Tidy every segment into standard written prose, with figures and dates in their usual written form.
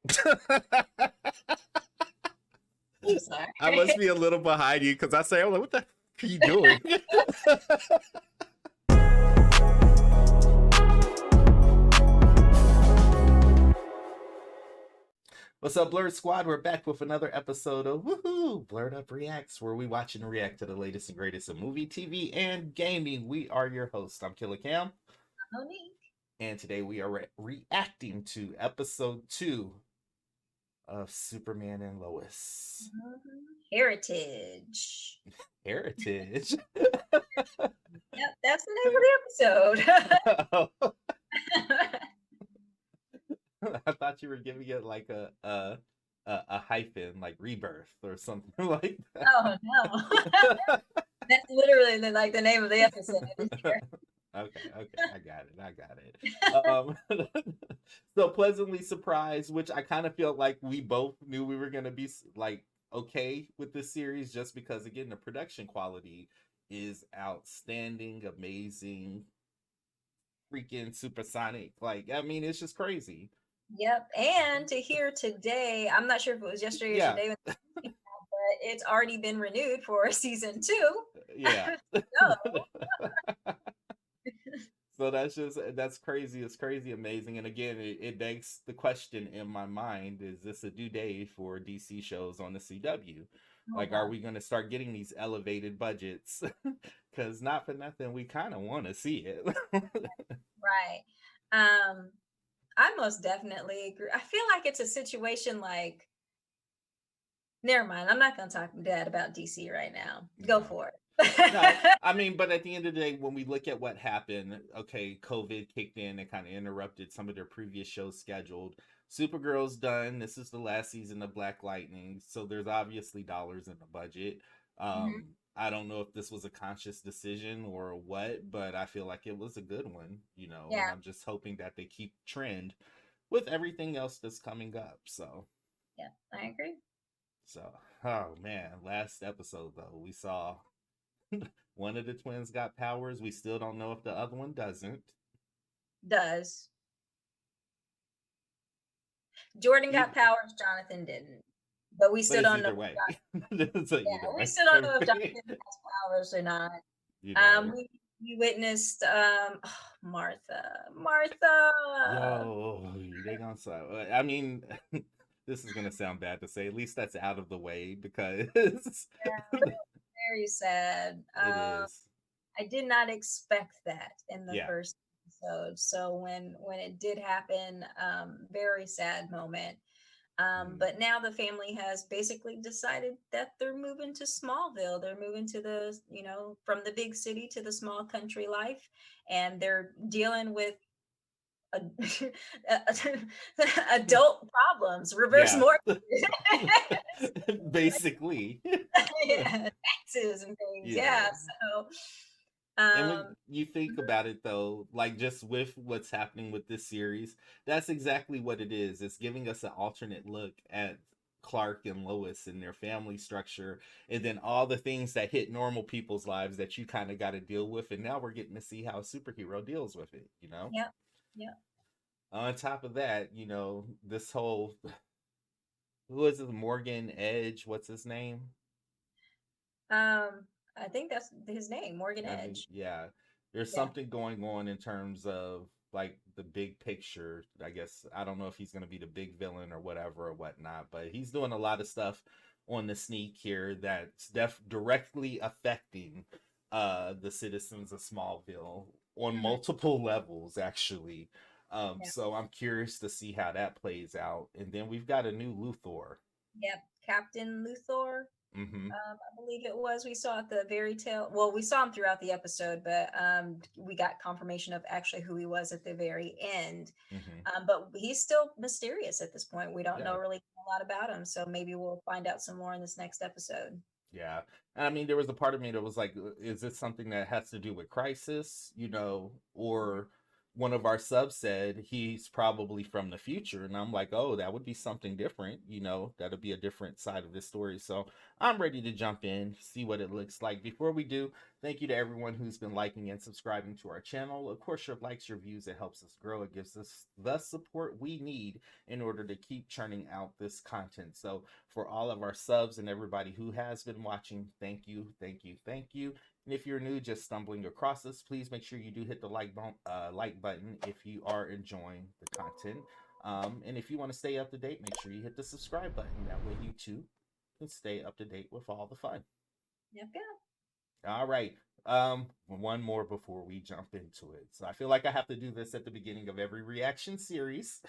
I'm sorry. I must be a little behind you because I say, "I'm like, what the are you doing?" What's up, Blerd Squad? We're back with another episode of Woohoo! Blerd Up Reacts, where we watch and react to the latest and greatest in movie, TV, and gaming. We are your hosts. I'm Killer Cam, Monique. and today we are reacting to episode 2 of Superman and Lois. Heritage. Heritage. Yep, that's the name of the episode. I thought you were giving it like a hyphen, like rebirth or something like that. Oh no. That's literally the name of the episode. Okay, I got it. So pleasantly surprised, which I kind of feel like we both knew we were gonna be like okay with this series, just because again the production quality is outstanding, amazing, freaking supersonic. Like I mean, it's just crazy. Yep. And to hear today, I'm not sure if it was yesterday or Yeah, today, but it's already been renewed for season 2. yeah. So So that's crazy. It's crazy amazing. And again, it begs the question in my mind: is this a due day for DC shows on the CW? oh Like, are god. we going to start getting these elevated budgets? Because not for nothing, we kind of want to see it. Right. I most definitely agree. I feel like it's a situation like, never mind. I'm not going to talk bad about DC right now. Go No. for it. No, I mean, but at the end of the day, when we look at what happened, okay, COVID kicked in and kind of interrupted some of their previous shows scheduled. Supergirl's done. This is the last season of Black Lightning, so there's obviously dollars in the budget. Mhm. I don't know if this was a conscious decision or what, but I feel like it was a good one, and Yeah. I'm just hoping that they keep trend with everything else that's coming up. Yeah. I agree. So, oh man, last episode though, we saw one of the twins got powers. We still don't know if the other one doesn't. Does. Jordan got Either, powers, Jonathan didn't. But we but still it's don't know. either way. So either Yeah, we way, still don't know if Jonathan has powers or not. you Um, know, we, we witnessed Martha. Martha. yo, they gonna say. I mean, this is gonna sound bad to say. At least that's out of the way because Very sad. it is. I did not expect that in the Yeah. first episode. So when it did happen, very sad moment. Mhm. But now the family has basically decided that they're moving to Smallville. They're moving to from the big city to the small country life, and they're dealing with a- adult problems, reverse Yeah. mortgages, Basically. yeah, taxes and things. Yeah. Yes. So, And when um, you think about it, though, like just with what's happening with this series, that's exactly what it is. It's giving us an alternate look at Clark and Lois and their family structure, and then all the things that hit normal people's lives that you kind of got to deal with. And now we're getting to see how a superhero deals with it. yeah, yeah. On top of that, this whole who is it, Morgan Edge? What's his name? I think that's his name, Morgan I think, Edge. yeah, there's Yeah. something going on in terms of like the big picture. I guess I don't know if he's going to be the big villain or whatever or whatnot, but he's doing a lot of stuff on the sneak here that's directly affecting the citizens of Smallville on Hmm. multiple levels, actually. Yeah. So I'm curious to see how that plays out. And then we've got a new Luthor. Yep. Captain Luthor. Mm-hmm. I believe it was. We saw at the very tail. Well, we saw him throughout the episode, but we got confirmation of actually who he was at the very end. Mm-hmm. But he's still mysterious at this point. We don't Yeah. know really a lot about him, so maybe we'll find out some more in this next episode. Yeah. And I mean, there was a part of me that was like, is this something that has to do with Crisis, or one of our subs said he's probably from the future, and I'm like, oh, that would be something different, that'll be a different side of this story. So I'm ready to jump in, see what it looks like. Before we do, thank you to everyone who's been liking and subscribing to our channel. Of course, your likes, your views, it helps us grow. It gives us the support we need in order to keep churning out this content. So for all of our subs and everybody who has been watching, thank you, thank you, thank you. And if you're new, just stumbling across us, please make sure you do hit the like button if you are enjoying the content. And if you want to stay up to date, make sure you hit the subscribe button. That way you too can stay up to date with all the fun. Yep. All right. One more before we jump into it. So I feel like I have to do this at the beginning of every reaction series.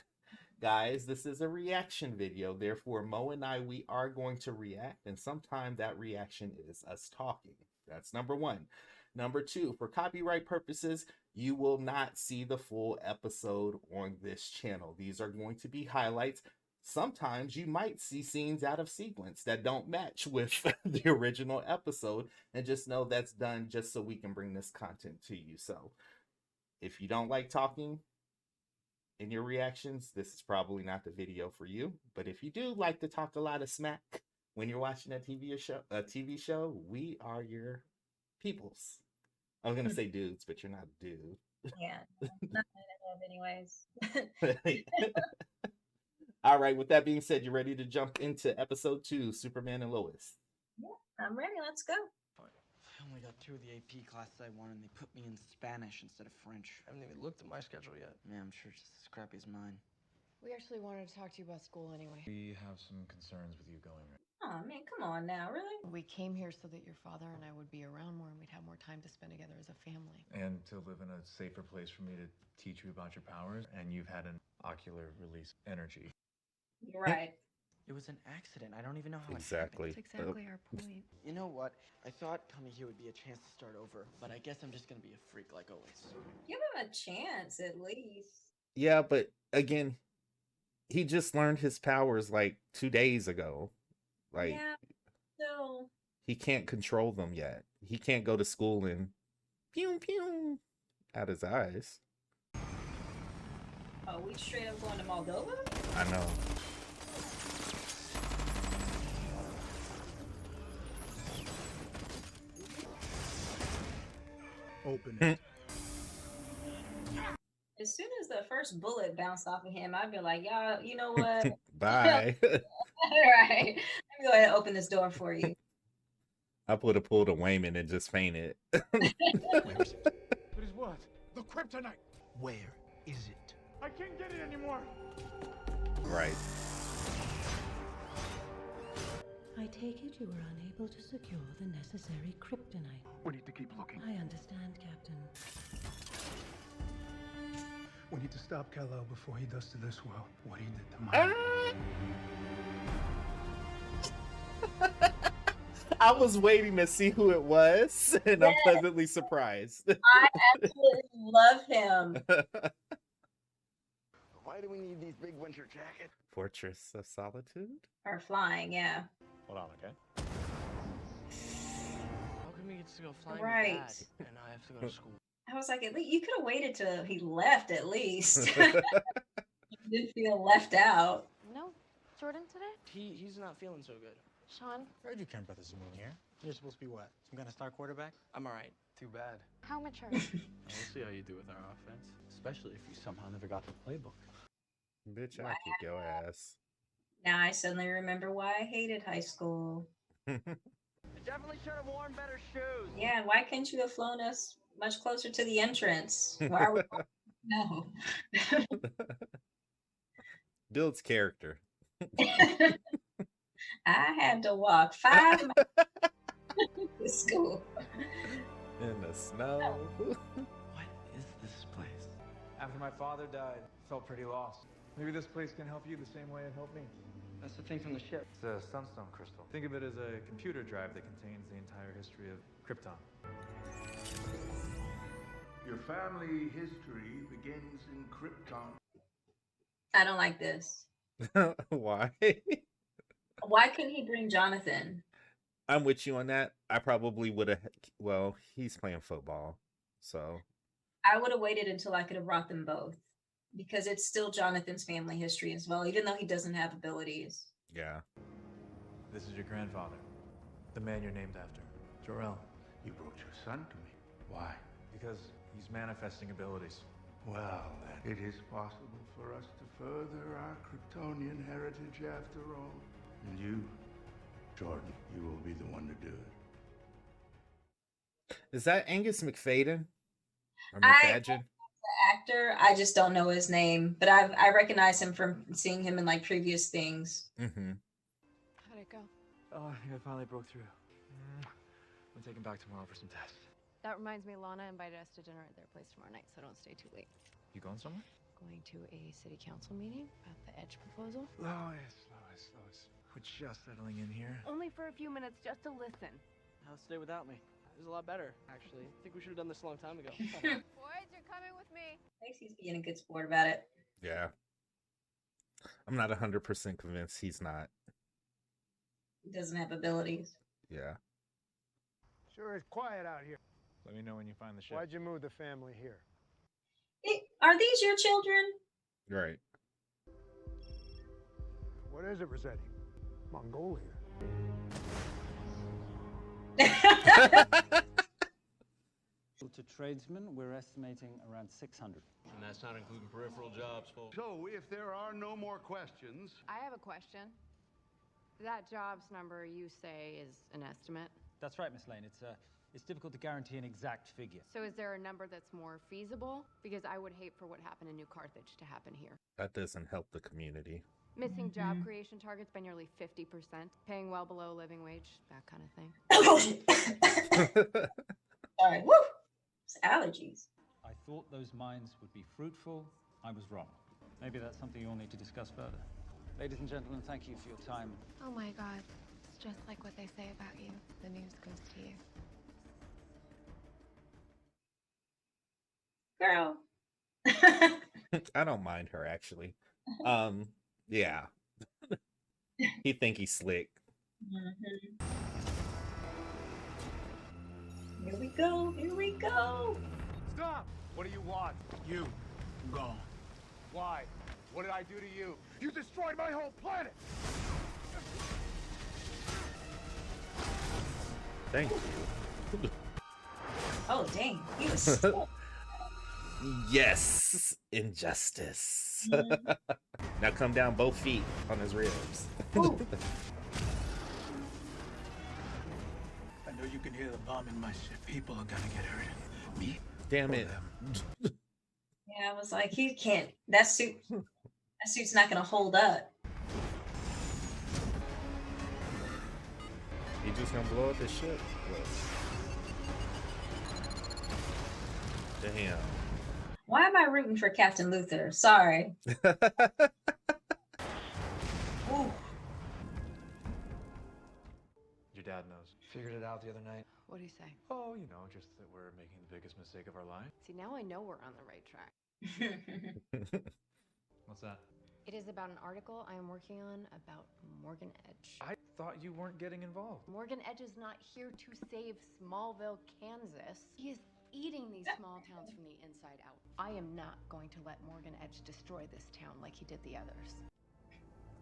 Guys, this is a reaction video. Therefore, Mo and I, we are going to react. And sometimes that reaction is us talking. That's number one. Number two, for copyright purposes, you will not see the full episode on this channel. These are going to be highlights. Sometimes you might see scenes out of sequence that don't match with the original episode, and just know that's done just so we can bring this content to you. So if you don't like talking in your reactions, this is probably not the video for you. But if you do like to talk a lot of smack when you're watching a TV show, we are your peoples. I was gonna say dudes, but you're not a dude. Yeah, not that I love anyways. All right, with that being said, you ready to jump into episode 2, Superman and Lois? Yeah, I'm ready. Let's go. I only got 2 of the AP classes I wanted, and they put me in Spanish instead of French. I haven't even looked at my schedule yet. Man, I'm sure it's just as crappy as mine. We actually wanted to talk to you about school anyway. We have some concerns with you going right. Oh man, come on now, really? We came here so that your father and I would be around more and we'd have more time to spend together as a family. And to live in a safer place for me to teach you about your powers, and you've had an ocular release energy. You're right. It was an accident. I don't even know how Exactly. That's exactly our point. You know what? I thought coming here would be a chance to start over, but I guess I'm just gonna be a freak like always. Give him a chance at least. Yeah, but again, he just learned his powers like 2 days ago. Like, yeah, so he can't control them yet. He can't go to school and pew pew out his eyes. oh, we straight up going to Moldova? I know. Open it. As soon as the first bullet bounced off of him, I'd be like, y'all, you know what? Bye. All right. Let me go ahead and open this door for you. I would have pulled a Wayman and just fainted. Where is it? It is what? The kryptonite. Where is it? I can't get it anymore. Right. I take it you were unable to secure the necessary kryptonite. We need to keep looking. I understand, Captain. We need to stop Kal-El before he does to this world what he did to mine. I was waiting to see who it was, and I'm pleasantly surprised. I absolutely love him. Why do we need these big winter jackets? Fortress of Solitude? Or flying, yeah. Hold on, okay? How come he gets to go flying Right. with Dad, and I have to go to school? I was like, at least you could have waited till he left at least. You didn't feel left out. No, Jordan today? He's not feeling so good. Sean, Heard you Kent Brothers moving here. You're supposed to be what? Some kind of star quarterback? I'm all right. Too bad. how mature? We'll see how you do with our offense, especially if you somehow never got the playbook. Bitch, I'll kick your ass. Now I suddenly remember why I hated high school. You definitely should have worn better shoes. Yeah, why couldn't you have flown us much closer to the entrance? Why are we? No. Builds character. I had to walk 5 miles to school. In the snow. What is this place? After my father died, I felt pretty lost. Maybe this place can help you the same way it helped me. That's the thing from the ship. It's a sunstone crystal. Think of it as a computer drive that contains the entire history of Krypton. Your family history begins in Krypton. I don't like this. Why? Why couldn't he bring Jonathan? I'm with you on that. I probably would have. Well, he's playing football, so I would have waited until I could have brought them both because it's still Jonathan's family history as well, even though he doesn't have abilities. Yeah. This is your grandfather, the man you're named after, Jor-El. You brought your son to me. Why? Because he's manifesting abilities. Well, then, it is possible for us to further our Kryptonian heritage after all. And you, Jordan, you will be the one to do it. Is that Angus McFadden? Or I McFadgen? actor, I just don't know his name, but I recognize him from seeing him in like previous things. Mm-hmm. How'd it go? Oh, I think I finally broke through. I'm taking back tomorrow for some tests. That reminds me, Lana invited us to dinner at their place tomorrow night, so don't stay too late. You going somewhere? Going to a city council meeting about the Edge proposal. Lois. We're just settling in here. Only for a few minutes, just to listen. How's today without me? It was a lot better, actually. I think we should have done this a long time ago. Boys, you're coming with me. Macy's being a good sport about it. Yeah. I'm not 100% convinced he's not. He doesn't have abilities. Yeah. Sure is quiet out here. Let me know when you find the ship. Why'd you move the family here? Are these your children? Right. What is it, Rossetti? Mongolia. To tradesmen, we're estimating around 600. And that's not including peripheral jobs, folks. So, if there are no more questions... I have a question. That jobs number you say is an estimate. That's right, Miss Lane. It's difficult to guarantee an exact figure. So is there a number that's more feasible? Because I would hate for what happened in New Carthage to happen here. That doesn't help the community. Missing job creation targets by nearly 50%. Paying well below living wage, that kind of thing. Sorry. Woo! It's allergies. I thought those mines would be fruitful. I was wrong. Maybe that's something you'll need to discuss further. Ladies and gentlemen, thank you for your time. Oh my God. It's just like what they say about you. The news goes to you. Girl. I don't mind her, actually. Yeah. He think he's slick. Mm-hmm. Here we go. Here we go. Stop! What do you want? You. Go. Why? What did I do to you? You destroyed my whole planet! Thank you. Oh, dang. He was so... Yes, injustice. Now come down both feet on his ribs. I know you can hear the bomb in my ship. People are gonna get hurt. Me? Damn it. Yeah, I was like, he can't. That suit's not gonna hold up. He just gonna blow up his ship. Damn. Why am I rooting for Captain Luthor? Sorry. Ooh. Your dad knows. Figured it out the other night. What do you say? Oh, you know, just that we're making the biggest mistake of our life. See, now I know we're on the right track. What's that? It is about an article I am working on about Morgan Edge. I thought you weren't getting involved. Morgan Edge is not here to save Smallville, Kansas. He is eating these small towns from the inside out. I am not going to let Morgan Edge destroy this town like he did the others.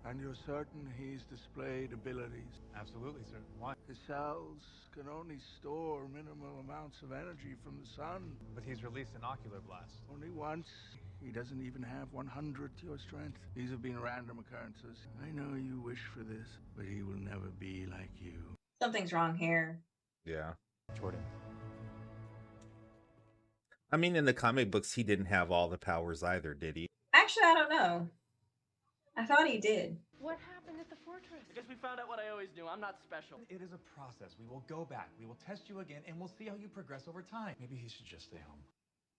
And you're certain he's displayed abilities? Absolutely, sir. Why? His cells can only store minimal amounts of energy from the sun. But he's released an ocular blast. Only once. He doesn't even have 100 to your strength. These have been random occurrences. I know you wish for this, but he will never be like you. Something's wrong here. Yeah. Jordan. I mean, in the comic books, he didn't have all the powers either, did he? Actually, I don't know. I thought he did. What happened at the fortress? I guess we found out what I always knew. I'm not special. It is a process. We will go back. We will test you again, and we'll see how you progress over time. Maybe he should just stay home.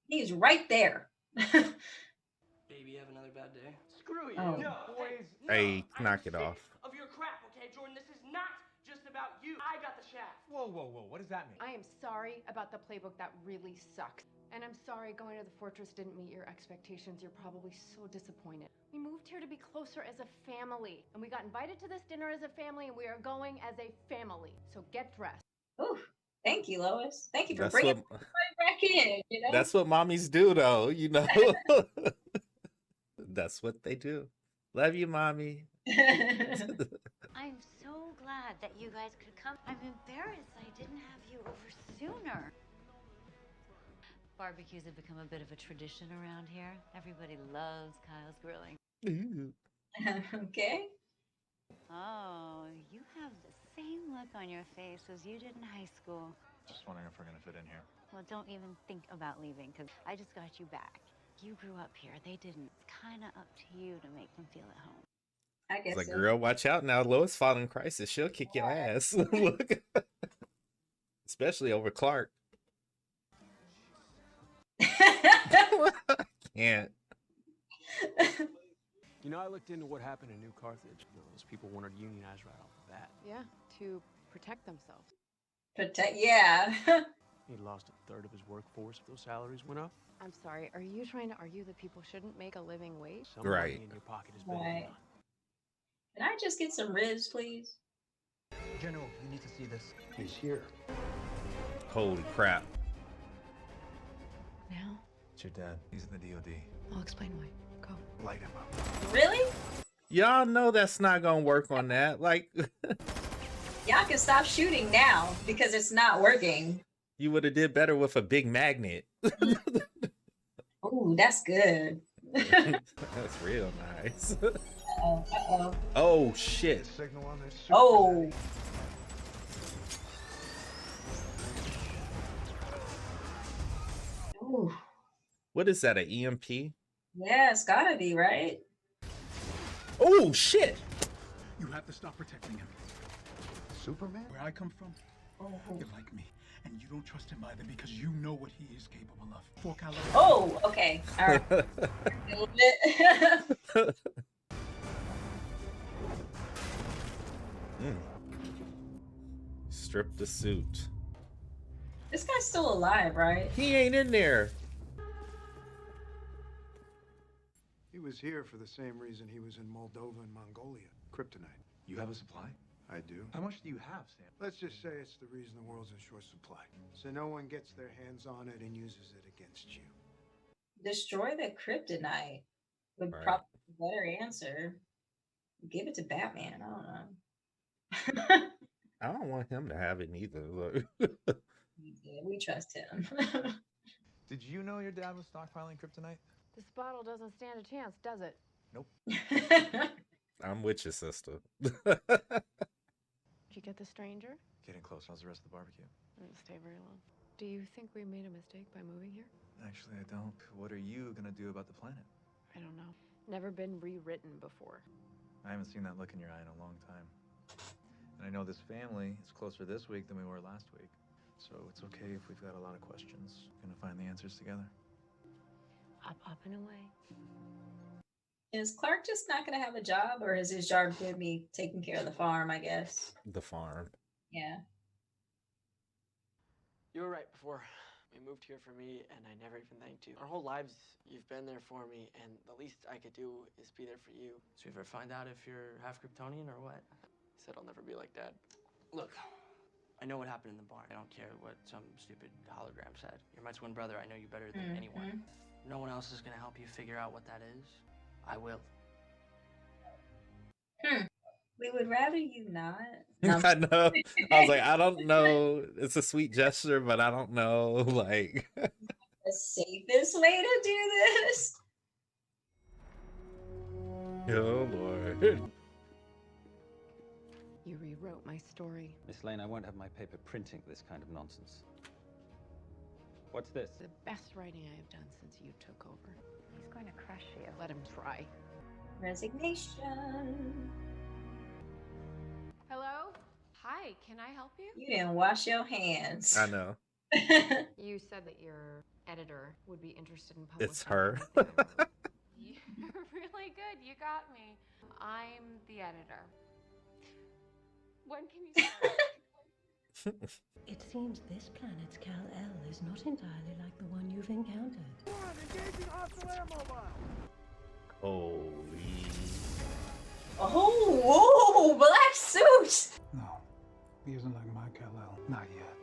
He's right there. Baby, have another bad day? Screw you. Oh. No, Boys. Hey, I'm knock it sick off. of your crap, okay, Jordan? This is not just about you. I got the shaft. Whoa. What does that mean? I am sorry about the playbook. That really sucks. And I'm sorry going to the fortress didn't meet your expectations. You're probably so disappointed. We moved here to be closer as a family. And we got invited to this dinner as a family, and we are going as a family. So get dressed. Oof. Thank you, Lois. Thank you for That's bringing what me right back in. You know. that's what mommies do, though. You know, that's what they do. Love you, mommy. I'm so glad that you guys could come. I'm embarrassed I didn't have you over sooner. Barbecues have become a bit of a tradition around here. Everybody loves Kyle's grilling. Okay. Oh, you have the same look on your face as you did in high school. Just wondering if we're gonna fit in here. Well, don't even think about leaving, because I just got you back. You grew up here. They didn't. It's kind of up to you to make them feel at home. I It's guess like, so. girl, watch out now. Lois falling in crisis. She'll kick your ass. Look, especially over Clark. Can't. You know, I looked into what happened in New Carthage. Those people wanted to unionize right off the bat. Yeah, to protect themselves. Yeah. He lost a third of his workforce if those salaries went up. I'm sorry, are you trying to argue that people shouldn't make a living wage? Some Right. money in your pocket is better than Right. none. Can I just get some ribs, please? General, you need to see this. He's here. Holy crap. Now? It's your dad. He's in the DOD. I'll explain why. Go. Light him up. Really? Y'all know that's not gonna work on that. Like, Y'all can stop shooting now because it's not working. you would have did better with a big magnet. Ooh, that's good. That's real nice. Uh-oh. Oh shit. Signal on this. Oh. Ooh. What is that? An EMP? Yeah, it's gotta be, right? Oh shit. You have to stop protecting him. Superman? Where I come from, Oh. you're like me. And you don't trust him either because you know what he is capable of. For Kal-El. Oh, okay. All right. A little bit. Strip the suit. This guy's still alive, right? He ain't in there. He was here for the same reason he was in Moldova and Mongolia. Kryptonite. You have a supply? I do. How much do you have, Sam? Let's just say it's the reason the world's in short supply. So no one gets their hands on it and uses it against you. Destroy the kryptonite would Right. probably be a better answer. Give it to Batman. I don't know. I don't want him to have it neither. Look. Yeah, we trust him. Did you know your dad was stockpiling kryptonite? This bottle doesn't stand a chance, does it? Nope. I'm with your sister. Did you get the stranger? Getting close. How's the rest of the barbecue? Didn't stay very long. Do you think we made a mistake by moving here? Actually, I don't. What are you gonna do about the planet? I don't know. Never been rewritten before. I haven't seen that look in your eye in a long time. And I know this family is closer this week than we were last week. So it's okay if we've got a lot of questions. We're gonna find the answers together. Up and away. Is Clark just not going to have a job, or is his job going to be taking care of the farm, I guess? The farm. Yeah. You were right before. You moved here for me, and I never even thanked you. Our whole lives, you've been there for me, and the least I could do is be there for you. So you ever find out if you're half Kryptonian or what? I said I'll never be like Dad. Look, I know what happened in the barn. I don't care what some stupid hologram said. You're my twin brother. I know you better than anyone. No one else is gonna help you figure out what that is. I will. We would rather you not. I know. I was like, I don't know. It's a sweet gesture, but I don't know. Like, The safest way to do this. oh Lord. You rewrote my story. Miss Lane, I won't have my paper printing this kind of nonsense. What's this? The best writing I have done since you took over. He's going to crush you. Let him try. Resignation. Hello? Hi, can I help you? You didn't wash your hands. I know. You said that your editor would be interested in publishing. It's her. You're really good. You got me. I'm the editor. When can you start? It seems this planet's Kal-El is not entirely like the one you've encountered. Holy. Oh, whoa, black suit. No, he isn't like my Kal-El. Not yet.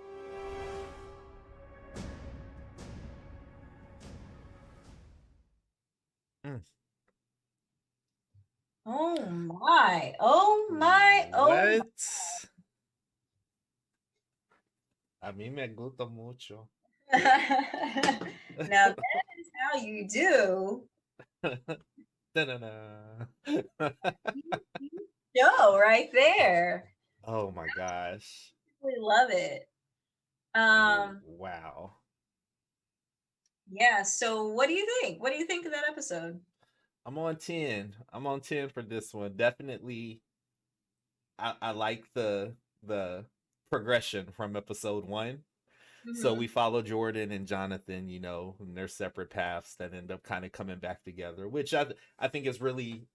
Oh my. Oh my. Oh my. What? A mí me gusta mucho. Now that is how you do. Show right there. Oh my gosh. We love it. Wow. Yeah, so what do you think? What do you think of that episode? I'm on 10. I'm on 10 for this one. Definitely I like the progression from episode 1. So Mm-hmm. we follow Jordan and Jonathan, you know, in their separate paths that end up kind of coming back together, which I think is really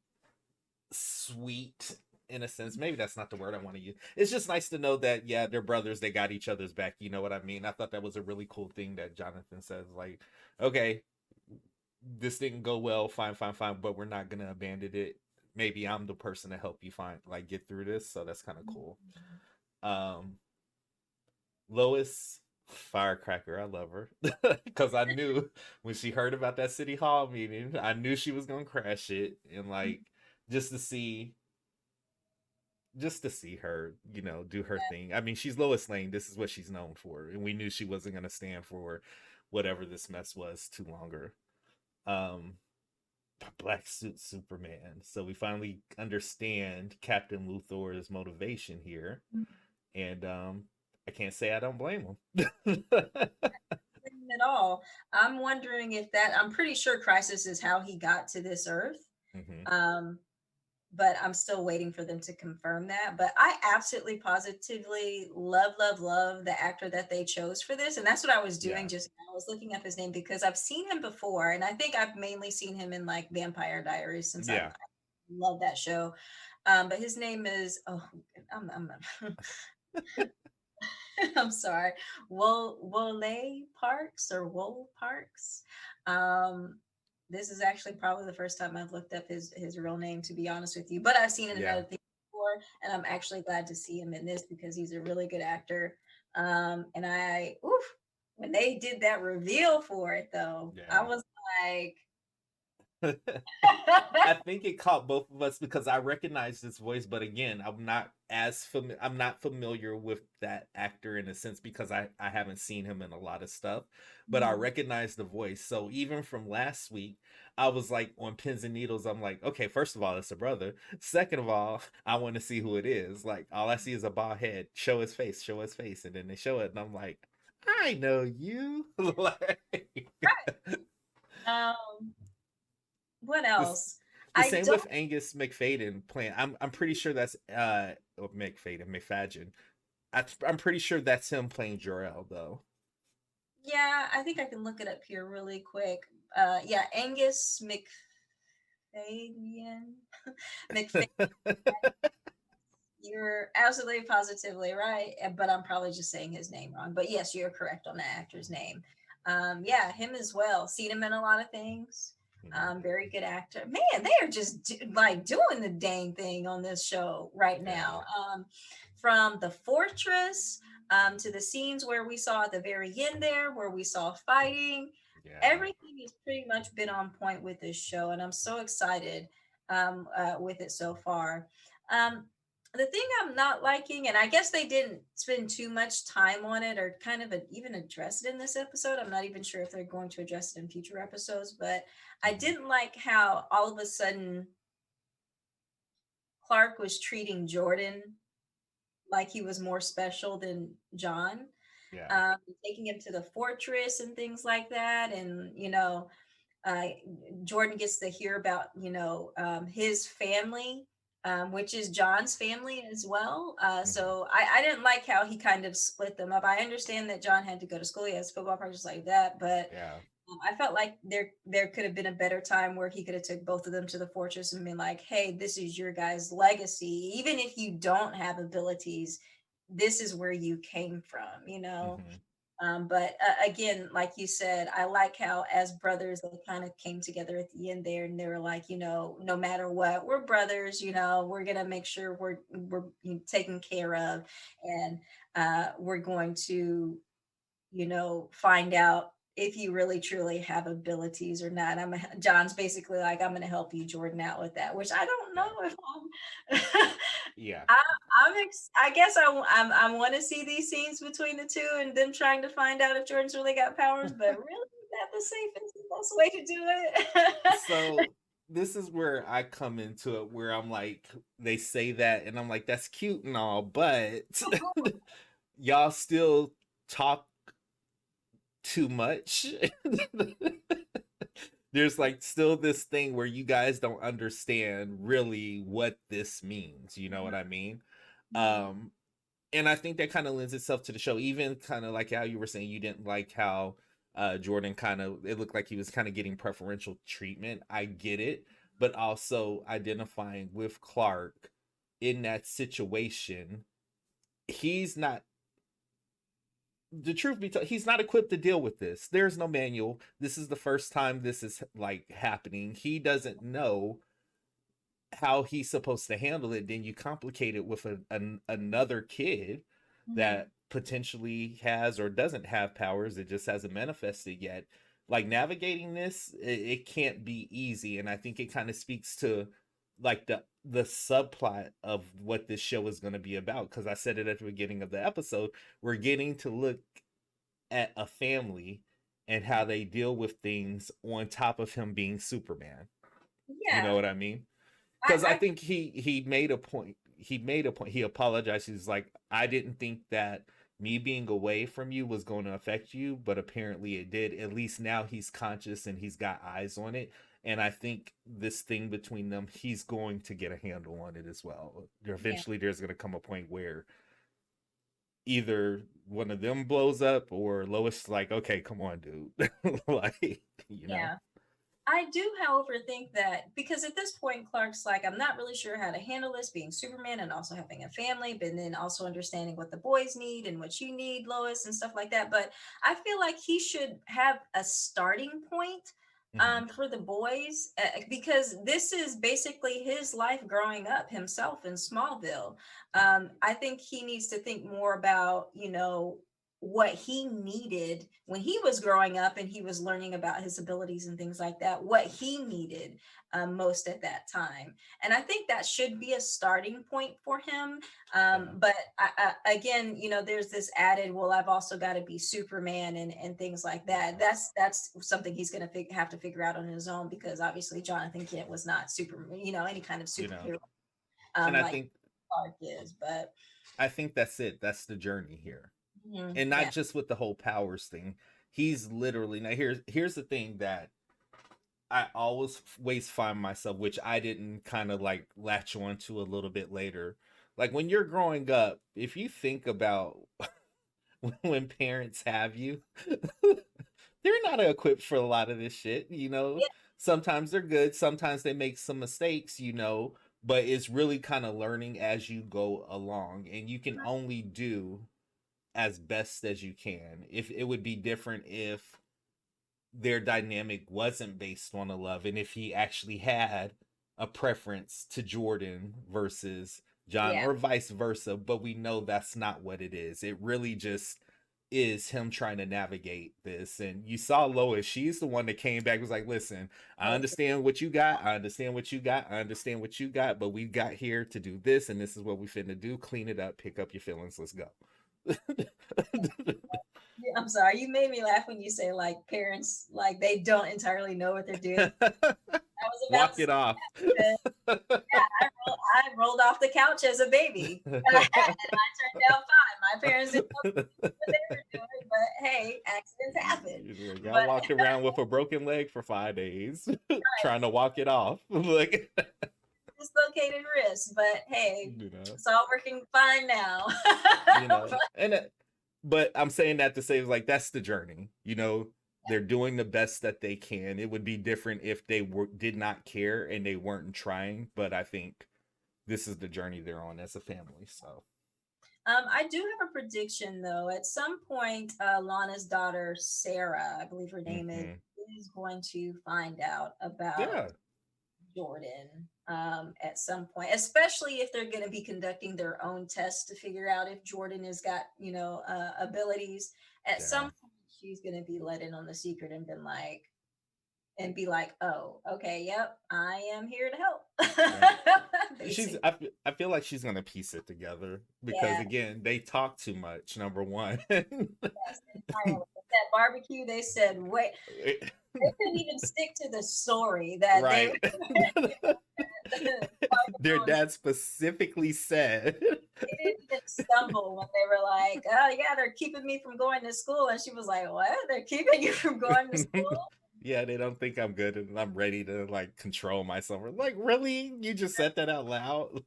sweet in a sense. Maybe that's not the word I want to use. It's just nice to know that yeah, they're brothers, they got each other's back. You know what I mean? I thought that was a really cool thing that Jonathan says, like, okay, this didn't go well, fine, but we're not gonna abandon it. Maybe I'm the person to help you find like get through this. So that's kind of cool. Lois, firecracker, I love her. Because I knew when she heard about that city hall meeting, I knew she was gonna crash it. And like just to see her, you know, do her thing. I mean, she's Lois Lane. This is what she's known for. And we knew she wasn't going to stand for whatever this mess was too longer. Black suit Superman. So we finally understand Captain Luthor's motivation here. And I can't say I don't blame him. At all. I'm wondering if that, I'm pretty sure Crisis is how he got to this earth. But I'm still waiting for them to confirm that. But I absolutely positively love the actor that they chose for this. And that's what I was doing just now. I was looking up his name because I've seen him before. And I think I've mainly seen him in like Vampire Diaries since I love that show. But his name is, I'm I'm sorry, Wole Parks or Wole Parks. This is actually probably the first time I've looked up his real name, to be honest with you. But I've seen it in other things before, and I'm actually glad to see him in this because he's a really good actor. And when they did that reveal for it, though, I was like, I think it caught both of us because I recognized his voice, but again, I'm not familiar with that actor in a sense because I haven't seen him in a lot of stuff, but I recognize the voice. So even from last week, I was like on pins and needles. I'm like, okay, first of all, it's a brother. Second of all, I want to see who it is. Like all I see is a bald head. Show his face, and then they show it, and I'm like, I know you. Like, what else? The same with Angus McFadden playing. I'm pretty sure that's McFadden. I'm pretty sure that's him playing Jor-El though. Yeah, I think I can look it up here really quick. Yeah, Angus McFadden. McFadden. You're absolutely positively right, but I'm probably just saying his name wrong. But yes, you're correct on the actor's name. Yeah, him as well. Seen him in a lot of things. Very good actor. Man, they are just doing the dang thing on this show right now. From the fortress to the scenes where we saw at the very end there, where we saw fighting. Everything has pretty much been on point with this show, and I'm so excited with it so far. The thing I'm not liking, and I guess they didn't spend too much time on it or kind of even address it in this episode. I'm not even sure if they're going to address it in future episodes, but I didn't like how all of a sudden Clark was treating Jordan like he was more special than John. Taking him to the fortress and things like that. And, Jordan gets to hear about, his family, which is John's family as well. So I didn't like how he kind of split them up. I understand that John had to go to school, he has football practice like that, but I felt like there could have been a better time where he could have took both of them to the fortress and been like, hey, this is your guys' legacy. Even if you don't have abilities, this is where you came from. But again, like you said, I like how as brothers they kind of came together at the end there, and they were like, no matter what, we're brothers. We're gonna make sure we're taken care of, and we're going to find out if you really truly have abilities or not. John's basically like, I'm gonna help you, Jordan, out with that, which I don't know if I'm Yeah. I guess I want to see these scenes between the two and them trying to find out if Jordan's really got powers, but really is that the safest and best way to do it? So this is where I come into it, where I'm like, they say that, and I'm like, that's cute and all, but y'all still talk too much. There's like still this thing where you guys don't understand really what this means. You know what I mean? And I think that kind of lends itself to the show. Even kind of like how you were saying you didn't like how Jordan kind of, it looked like he was kind of getting preferential treatment. I get it, but also identifying with Clark in that situation, he's not, the truth be told, he's not equipped to deal with this. There's no manual. This is the first time this is like happening. He doesn't know how he's supposed to handle it. Then you complicate it with another kid that potentially has or doesn't have powers. It just hasn't manifested yet. Like navigating this, it can't be easy. And I think it kind of speaks to like the subplot of what this show is going to be about. Because I said it at the beginning of the episode, we're getting to look at a family and how they deal with things on top of him being Superman. Yeah. You know what I mean? Because I think he made a point. He apologized. He's like, I didn't think that me being away from you was going to affect you, but apparently it did. At least now he's conscious and he's got eyes on it. And I think this thing between them, he's going to get a handle on it as well. Eventually, there's going to come a point where either one of them blows up or Lois is like, okay, come on, dude. Like, you know. Yeah. I do, however, think that because at this point, Clark's like, I'm not really sure how to handle this being Superman and also having a family, but then also understanding what the boys need and what you need, Lois, and stuff like that. But I feel like he should have a starting point for the boys because this is basically his life growing up himself in Smallville. I think he needs to think more about, you know, what he needed when he was growing up and he was learning about his abilities and things like that, what he needed most at that time. And I think that should be a starting point for him. But again, you know, there's this added, well, I've also got to be Superman and things like that. That's something he's going to have to figure out on his own because obviously Jonathan Kent was not Superman, you know, any kind of superhero. And I like think Clark is, but I think that's it. That's the journey here. And not just with the whole powers thing. He's literally, now here's the thing that I always find myself, which I didn't kind of like latch on to a little bit later. Like when you're growing up, if you think about when parents have you, they're not equipped for a lot of this shit, you know. Sometimes they're good, sometimes they make some mistakes, you know, but it's really kind of learning as you go along, and you can only do as best as you can. If it would be different if their dynamic wasn't based on a love and if he actually had a preference to Jordan versus John or vice versa, but we know that's not what it is. It really just is him trying to navigate this. And you saw Lois, she's the one that came back, was like, listen, I understand what you got, I understand what you got, I understand what you got, but we got here to do this, and this is what we finna do. Clean it up, pick up your feelings, let's go. I'm sorry, you made me laugh when you say like parents, like they don't entirely know what they're doing. I was about Walk it off. I rolled off the couch as a baby and I turned out fine. My parents didn't know what they were doing, but hey, accidents happen. I walked around with a broken leg for 5 days trying to walk it off. Like dislocated wrist, but hey, it's all working fine now. You know, but I'm saying that to say, like, that's the journey, you know. They're doing the best that they can. It would be different if they did not care and they weren't trying, but I think this is the journey they're on as a family. So I do have a prediction though. At some point, Lana's daughter Sarah, I believe her name is going to find out about Jordan at some point, especially if they're going to be conducting their own tests to figure out if Jordan has got, you know, abilities. At some point, she's gonna be let in on the secret and be like, oh, okay, yep, I am here to help. She's Basically. I feel like she's gonna piece it together because Yeah. again, they talk too much, number one. Yes, entirely. At that barbecue, they said, wait, they couldn't even stick to the story that they Right. Their dad specifically said. They didn't even stumble when they were like, oh yeah, they're keeping me from going to school. And she was like, what? They're keeping you from going to school? Yeah, they don't think I'm good and I'm ready to like control myself. We're like, really? You just said that out loud? Yeah.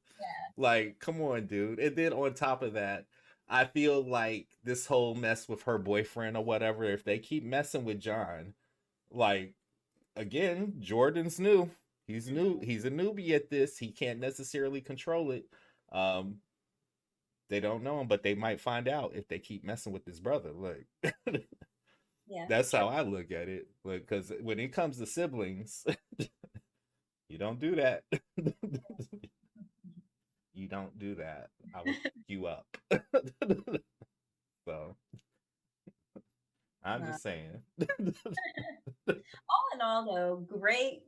Like, come on, dude. And then on top of that, I feel like this whole mess with her boyfriend or whatever, if they keep messing with John, like, again, Jordan's new. He's new. He's a newbie at this. He can't necessarily control it. They don't know him, but they might find out if they keep messing with his brother. Like, Yeah. that's how I look at it. Because when it comes to siblings, you don't do that. You don't do that. I will pick you up. So I'm just saying. All in all, though, great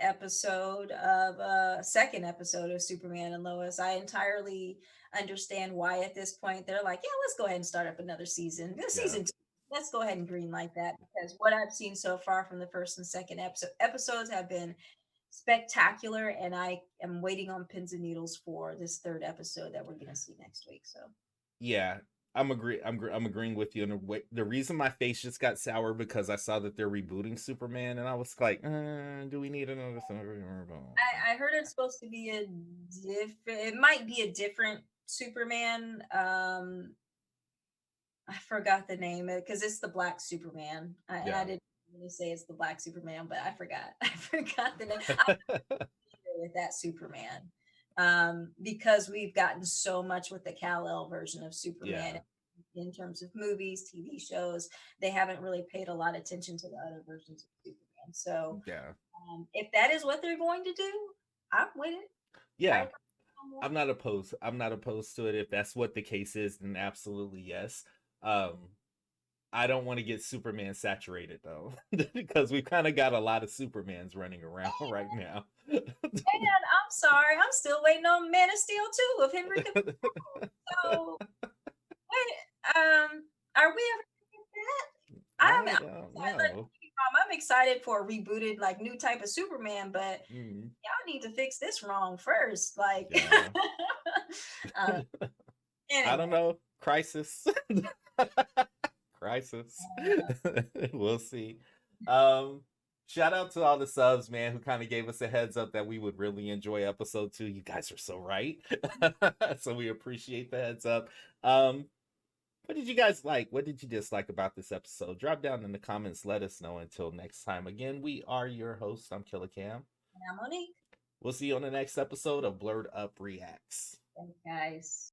episode of second episode of Superman and Lois. I entirely understand why at this point they're like, yeah, let's go ahead and start up another season. This season 2, let's go ahead and greenlight that, because what I've seen so far from the first and second episodes have been spectacular, and I am waiting on pins and needles for this third episode that we're going to see next week. So Yeah, I'm agreeing with you. And the reason my face just got sour because I saw that they're rebooting Superman, and I was like, do we need another I heard it's supposed to be it might be a different Superman. I forgot the name because it's the Black Superman. And I didn't really say it's the Black Superman, but I forgot. I forgot the name. I'm not familiar with that Superman. Because we've gotten so much with the Kal-El version of Superman in terms of movies, TV shows. They haven't really paid a lot of attention to the other versions of Superman. So if that is what they're going to do, I'm with it. Yeah. I'm not opposed. I'm not opposed to it. If that's what the case is, then absolutely yes. I don't want to get Superman saturated though, because we've kind of got a lot of Supermans running around right now. And I'm sorry, I'm still waiting on Man of Steel 2 of Henry Cavill. So wait, are we ever gonna get that? I'm excited for a rebooted, like, new type of Superman, but y'all need to fix this wrong first. Like, I don't know. Crisis. Crisis. We'll see. Shout out to all the subs, man, who kind of gave us a heads up that we would really enjoy episode 2. You guys are so right. So we appreciate the heads up. What did you guys like? What did you dislike about this episode? Drop down in the comments. Let us know. Until next time. Again, we are your hosts. I'm Killer Cam. And I'm Monique. We'll see you on the next episode of Blerd Up Reacts. Thanks, guys.